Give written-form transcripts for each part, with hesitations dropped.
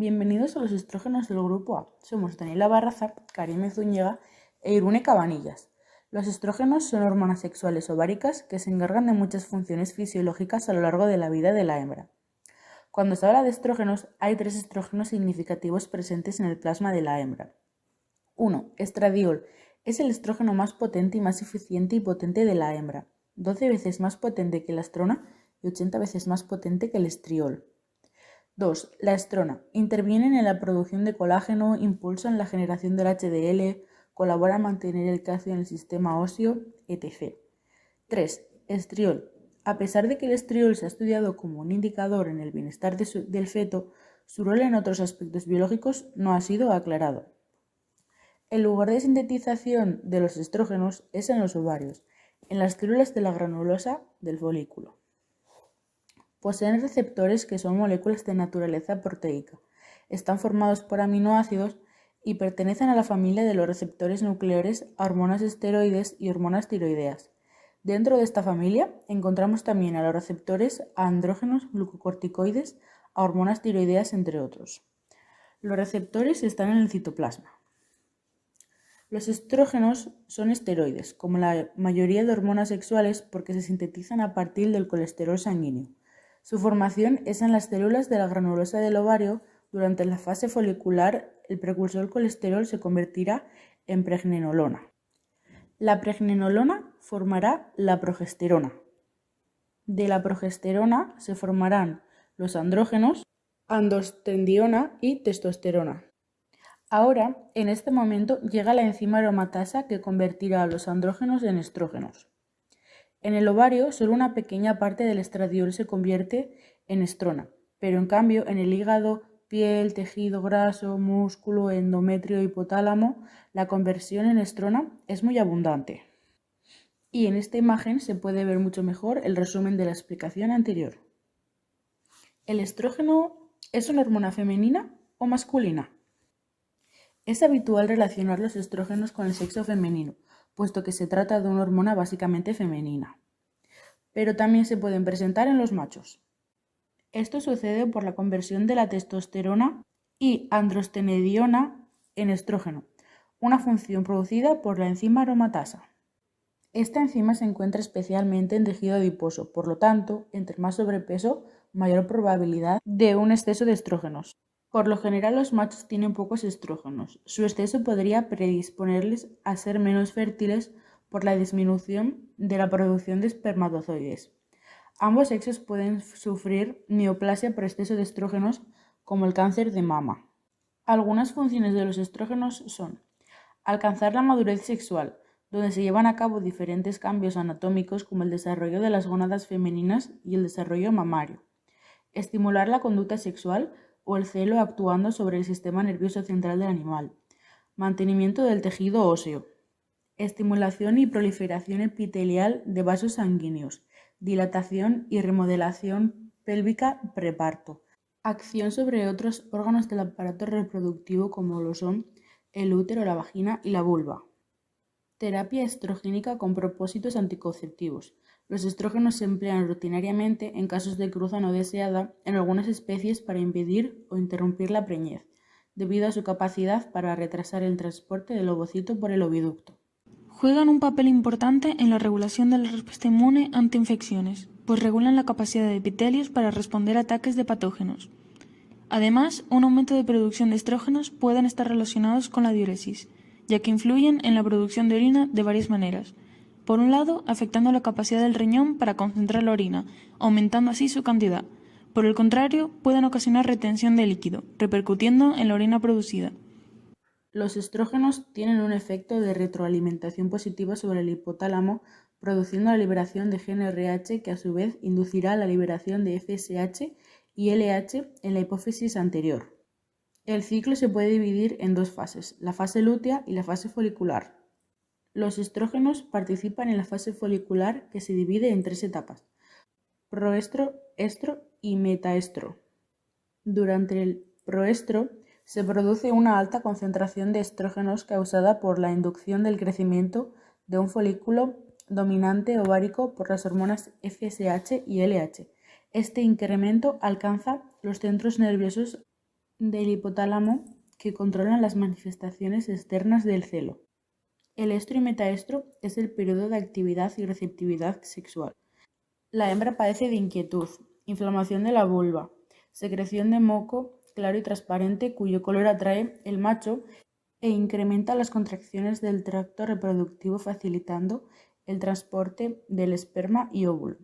bienvenidos a los estrógenos del grupo A. Somos Daniela Barraza, Karime Zúñiga e Irune Cabanillas. Los estrógenos son hormonas sexuales ováricas que se encargan de muchas funciones fisiológicas a lo largo de la vida de la hembra. Cuando se habla de estrógenos, hay 3 estrógenos significativos presentes en el plasma de la hembra. 1. Estradiol. Es el estrógeno más potente y más eficiente y potente de la hembra, 12 veces más potente que la estrona y 80 veces más potente que el estriol. 2. La estrona. Intervienen en la producción de colágeno, impulsan la generación del HDL, colabora a mantener el calcio en el sistema óseo, etc. 3. Estriol. A pesar de que el estriol se ha estudiado como un indicador en el bienestar del feto, su rol en otros aspectos biológicos no ha sido aclarado. El lugar de sintetización de los estrógenos es en los ovarios, en las células de la granulosa del folículo. Poseen receptores que son moléculas de naturaleza proteica. Están formados por aminoácidos y pertenecen a la familia de los receptores nucleares a hormonas esteroides y hormonas tiroideas. Dentro de esta familia encontramos también a los receptores a andrógenos, glucocorticoides, a hormonas tiroideas, entre otros. Los receptores están en el citoplasma. Los estrógenos son esteroides, como la mayoría de hormonas sexuales, porque se sintetizan a partir del colesterol sanguíneo. Su formación es en las células de la granulosa del ovario. Durante la fase folicular, el precursor colesterol se convertirá en pregnenolona. La pregnenolona formará la progesterona. De la progesterona se formarán los andrógenos, androstendiona y testosterona. Ahora, en este momento, llega la enzima aromatasa que convertirá a los andrógenos en estrógenos. En el ovario, solo una pequeña parte del estradiol se convierte en estrona, pero en cambio en el hígado, piel, tejido graso, músculo, endometrio, hipotálamo, la conversión en estrona es muy abundante. Y en esta imagen se puede ver mucho mejor el resumen de la explicación anterior. ¿El estrógeno es una hormona femenina o masculina? Es habitual relacionar los estrógenos con el sexo femenino, puesto que se trata de una hormona básicamente femenina. Pero también se pueden presentar en los machos. Esto sucede por la conversión de la testosterona y androstenediona en estrógeno, una función producida por la enzima aromatasa. Esta enzima se encuentra especialmente en tejido adiposo, por lo tanto, entre más sobrepeso, mayor probabilidad de un exceso de estrógenos. Por lo general, los machos tienen pocos estrógenos. Su exceso podría predisponerles a ser menos fértiles por la disminución de la producción de espermatozoides. Ambos sexos pueden sufrir neoplasia por exceso de estrógenos, como el cáncer de mama. Algunas funciones de los estrógenos son alcanzar la madurez sexual, donde se llevan a cabo diferentes cambios anatómicos como el desarrollo de las gónadas femeninas y el desarrollo mamario. Estimular la conducta sexual o el celo actuando sobre el sistema nervioso central del animal. Mantenimiento del tejido óseo. Estimulación y proliferación epitelial de vasos sanguíneos. Dilatación y remodelación pélvica preparto. Acción sobre otros órganos del aparato reproductivo como lo son el útero, la vagina y la vulva. Terapia estrogénica con propósitos anticonceptivos. Los estrógenos se emplean rutinariamente en casos de cruza no deseada en algunas especies para impedir o interrumpir la preñez, debido a su capacidad para retrasar el transporte del ovocito por el oviducto. Juegan un papel importante en la regulación de la respuesta inmune ante infecciones, pues regulan la capacidad de epitelios para responder a ataques de patógenos. Además, un aumento de producción de estrógenos pueden estar relacionados con la diuresis, ya que influyen en la producción de orina de varias maneras. Por un lado, afectando la capacidad del riñón para concentrar la orina, aumentando así su cantidad. Por el contrario, pueden ocasionar retención de líquido, repercutiendo en la orina producida. Los estrógenos tienen un efecto de retroalimentación positiva sobre el hipotálamo, produciendo la liberación de GnRH que a su vez inducirá la liberación de FSH y LH en la hipófisis anterior. El ciclo se puede dividir en 2 fases, la fase lútea y la fase folicular. Los estrógenos participan en la fase folicular, que se divide en 3 etapas: proestro, estro y metaestro. Durante el proestro se produce una alta concentración de estrógenos causada por la inducción del crecimiento de un folículo dominante ovárico por las hormonas FSH y LH. Este incremento alcanza los centros nerviosos del hipotálamo que controlan las manifestaciones externas del celo. El estro y metaestro es el periodo de actividad y receptividad sexual. La hembra padece de inquietud, inflamación de la vulva, secreción de moco claro y transparente cuyo color atrae el macho e incrementa las contracciones del tracto reproductivo facilitando el transporte del esperma y óvulo.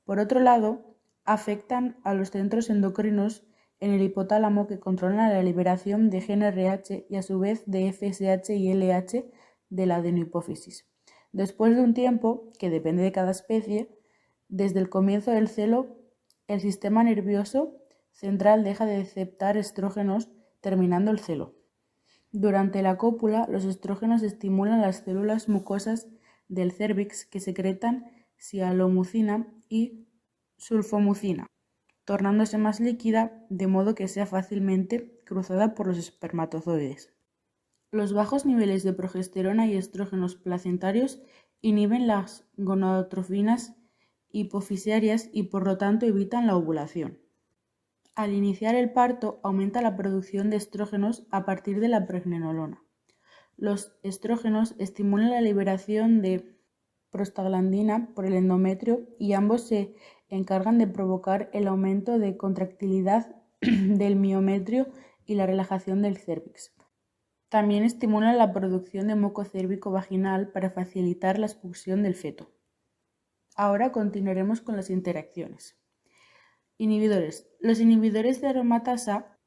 Por otro lado, afectan a los centros endocrinos en el hipotálamo que controlan la liberación de GnRH y a su vez de FSH y LH de la adenohipófisis. Después de un tiempo, que depende de cada especie, desde el comienzo del celo, el sistema nervioso central deja de aceptar estrógenos, terminando el celo. Durante la cópula, los estrógenos estimulan las células mucosas del cérvix que secretan sialomucina y sulfomucina, tornándose más líquida de modo que sea fácilmente cruzada por los espermatozoides. Los bajos niveles de progesterona y estrógenos placentarios inhiben las gonadotrofinas hipofisiarias y por lo tanto evitan la ovulación. Al iniciar el parto aumenta la producción de estrógenos a partir de la pregnenolona. Los estrógenos estimulan la liberación de prostaglandina por el endometrio y ambos se encargan de provocar el aumento de contractilidad del miometrio y la relajación del cérvix. También estimulan la producción de moco cérvico vaginal para facilitar la expulsión del feto. Ahora continuaremos con las interacciones. Inhibidores. Los inhibidores de aromatasa,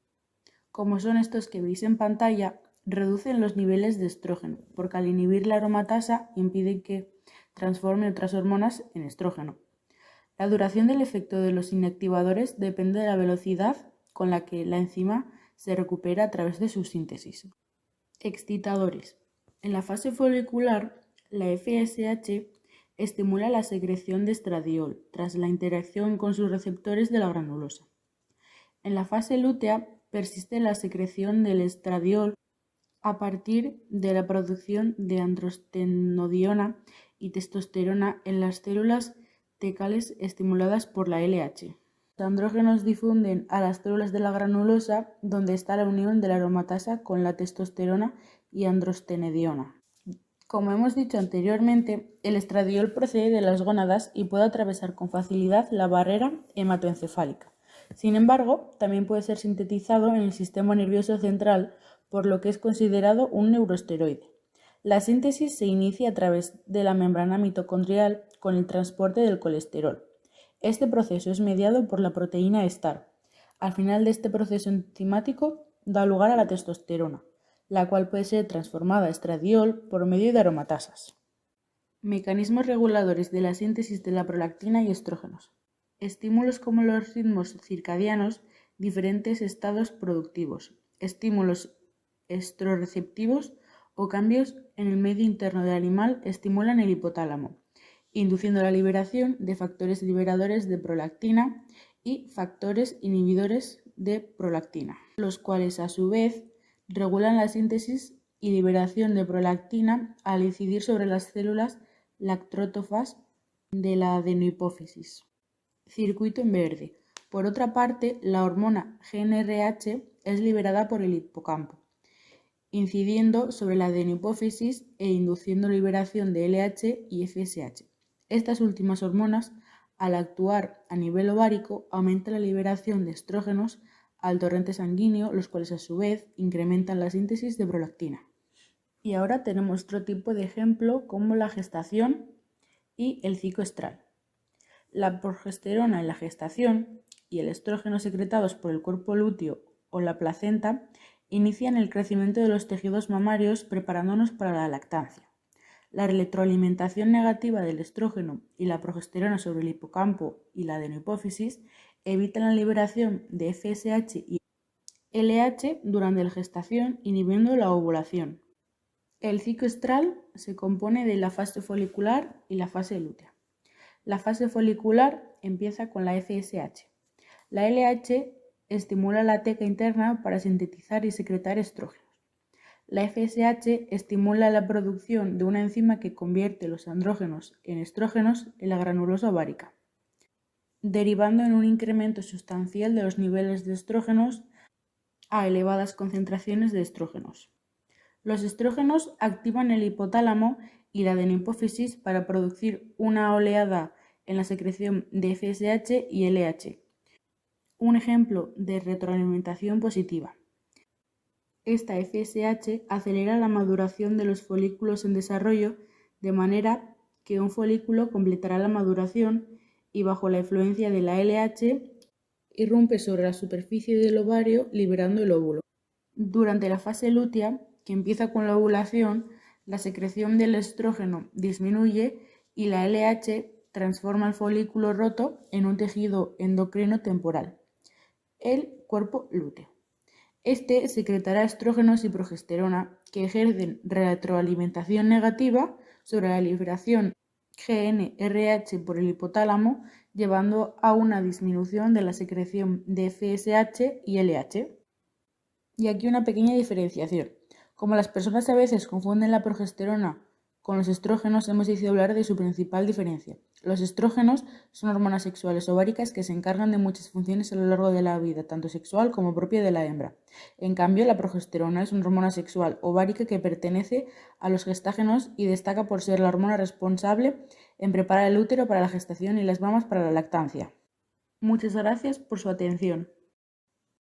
como son estos que veis en pantalla, reducen los niveles de estrógeno, porque al inhibir la aromatasa impiden que transforme otras hormonas en estrógeno. La duración del efecto de los inactivadores depende de la velocidad con la que la enzima se recupera a través de su síntesis. Excitadores. En la fase folicular, la FSH estimula la secreción de estradiol tras la interacción con sus receptores de la granulosa. En la fase lútea persiste la secreción del estradiol a partir de la producción de androstenediona y testosterona en las células tecales estimuladas por la LH. Los andrógenos difunden a las células de la granulosa donde está la unión de la aromatasa con la testosterona y androstenediona. Como hemos dicho anteriormente, el estradiol procede de las gónadas y puede atravesar con facilidad la barrera hematoencefálica. Sin embargo, también puede ser sintetizado en el sistema nervioso central, por lo que es considerado un neuroesteroide. La síntesis se inicia a través de la membrana mitocondrial con el transporte del colesterol. Este proceso es mediado por la proteína STAR. Al final de este proceso enzimático da lugar a la testosterona, la cual puede ser transformada a estradiol por medio de aromatasas. Mecanismos reguladores de la síntesis de la prolactina y estrógenos. Estímulos como los ritmos circadianos, diferentes estados productivos, estímulos estroreceptivos o cambios en el medio interno del animal estimulan el hipotálamo, induciendo la liberación de factores liberadores de prolactina y factores inhibidores de prolactina, los cuales a su vez regulan la síntesis y liberación de prolactina al incidir sobre las células lactótrofas de la adenohipófisis. Circuito en verde. Por otra parte, la hormona GnRH es liberada por el hipocampo, incidiendo sobre la adenohipófisis e induciendo liberación de LH y FSH. Estas últimas hormonas, al actuar a nivel ovárico, aumentan la liberación de estrógenos al torrente sanguíneo, los cuales a su vez incrementan la síntesis de prolactina. Y ahora tenemos otro tipo de ejemplo como la gestación y el ciclo estral. La progesterona en la gestación y el estrógeno secretados por el cuerpo lúteo o la placenta inician el crecimiento de los tejidos mamarios preparándonos para la lactancia. La retroalimentación negativa del estrógeno y la progesterona sobre el hipocampo y la adenohipófisis evitan la liberación de FSH y LH durante la gestación, inhibiendo la ovulación. El ciclo estral se compone de la fase folicular y la fase lútea. La fase folicular empieza con la FSH. La LH estimula la teca interna para sintetizar y secretar estrógenos. La FSH estimula la producción de una enzima que convierte los andrógenos en estrógenos en la granulosa ovárica, derivando en un incremento sustancial de los niveles de estrógenos a elevadas concentraciones de estrógenos. Los estrógenos activan el hipotálamo y la adenohipófisis para producir una oleada en la secreción de FSH y LH, un ejemplo de retroalimentación positiva. Esta FSH acelera la maduración de los folículos en desarrollo de manera que un folículo completará la maduración y bajo la influencia de la LH irrumpe sobre la superficie del ovario liberando el óvulo. Durante la fase lútea, que empieza con la ovulación, la secreción del estrógeno disminuye y la LH transforma el folículo roto en un tejido endocrino temporal, el cuerpo lúteo. Este secretará estrógenos y progesterona que ejercen retroalimentación negativa sobre la liberación GnRH por el hipotálamo, llevando a una disminución de la secreción de FSH y LH. Y aquí una pequeña diferenciación. Como las personas a veces confunden la progesterona con los estrógenos, hemos decidido hablar de su principal diferencia. Los estrógenos son hormonas sexuales ováricas que se encargan de muchas funciones a lo largo de la vida, tanto sexual como propia de la hembra. En cambio, la progesterona es una hormona sexual ovárica que pertenece a los gestágenos y destaca por ser la hormona responsable en preparar el útero para la gestación y las mamas para la lactancia. Muchas gracias por su atención.